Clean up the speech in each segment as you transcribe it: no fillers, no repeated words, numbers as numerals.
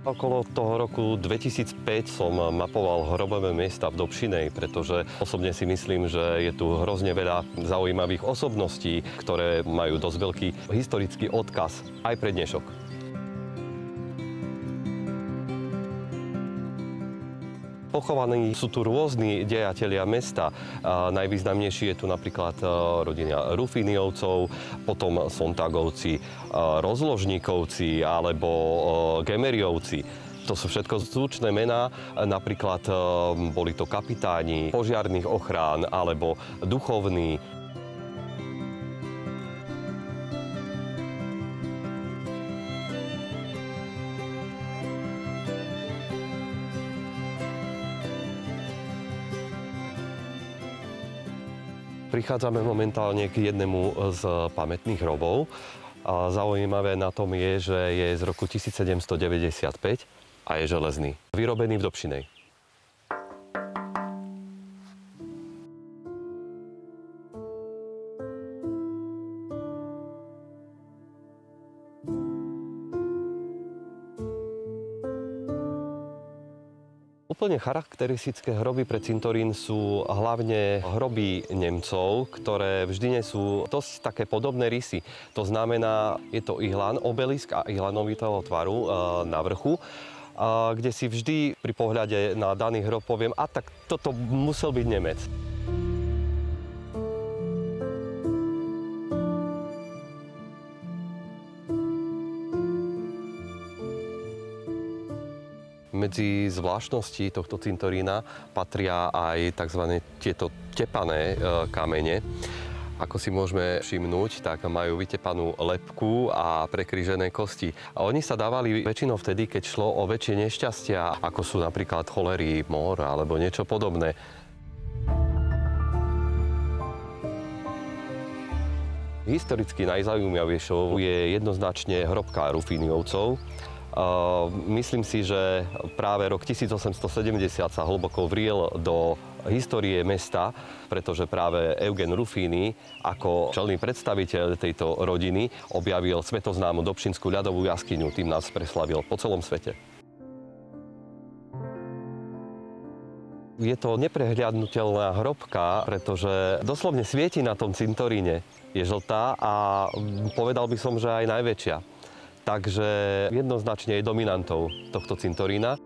Okolo toho roku 2005 som mapoval hrobové miesta v Dobšinej, pretože osobne si myslím, že je tu hrozne veľa zaujímavých osobností, ktoré majú dosť veľký historický odkaz aj pre dnešok. Pochovaní sú tu rôzni dejatelia mesta. Najvýznamnejší je tu napríklad rodina Rufíniovcov, potom Sontagovci, Rozložníkovci alebo Gemeriovci. To sú všetko zvučné mená, napríklad boli to kapitáni požiarnych ochrán alebo duchovní. Prichádzame momentálne k jednému z pamätných hrobov. Zaujímavé na tom je, že je z roku 1795 a je železný. Vyrobený v Dobšinej. Úplne charakteristické hroby pre cintorín sú hlavne hroby Nemcov, ktoré vždy sú dosť také podobné rysy. To znamená, je to ihlan, obelisk a ihlanovitého tvaru na vrchu, kde si vždy pri pohľade na daný hrob poviem, a tak toto musel byť Nemec. Medzi zvláštnosti tohto cintorína patria aj tzv. Tieto tepané kamene. Ako si môžeme všimnúť, tak majú vytepanú lebku a prekrížené kosti. A oni sa dávali väčšinou vtedy, keď šlo o väčšie nešťastia, ako sú napríklad cholery, mor alebo niečo podobné. Historicky najzaujímavejšou je jednoznačne hrobka Rufíniovcov. Myslím si, že práve rok 1870 sa hlboko vriel do histórie mesta, pretože práve Eugen Rufíny ako čelný predstaviteľ tejto rodiny objavil svetoznámu Dobšinskú ľadovú jaskyňu. Tým nás preslavil po celom svete. Je to neprehliadnutelná hrobka, pretože doslovne svieti na tom cintoríne. Je žltá a povedal by som, že aj najväčšia. Takže jednoznačne je dominantou tohto cintorína.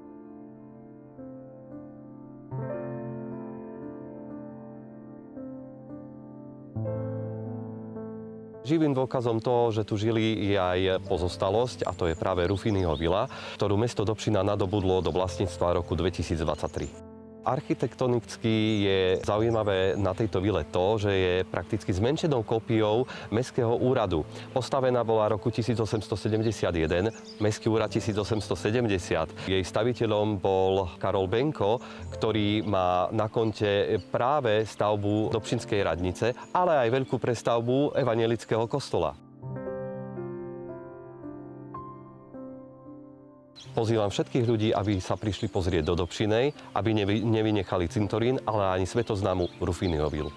Živým dôkazom toho, že tu žili, je aj pozostalosť, a to je práve Rufínyho vila, ktorú mesto Dobšina nadobudlo do vlastníctva roku 2023. Architektonicky je zaujímavé na tejto vile to, že je prakticky zmenšenou kópiou Mestského úradu. Postavená bola roku 1871, Mestský úrad 1870. Jej staviteľom bol Karol Benko, ktorý má na konte práve stavbu Dobšinskej radnice, ale aj veľkú prestavbu evanjelického kostola. Pozývam všetkých ľudí, aby sa prišli pozrieť do Dobšinej, aby nevynechali cintorín, ale ani svetoznámu Rufínyho vilu.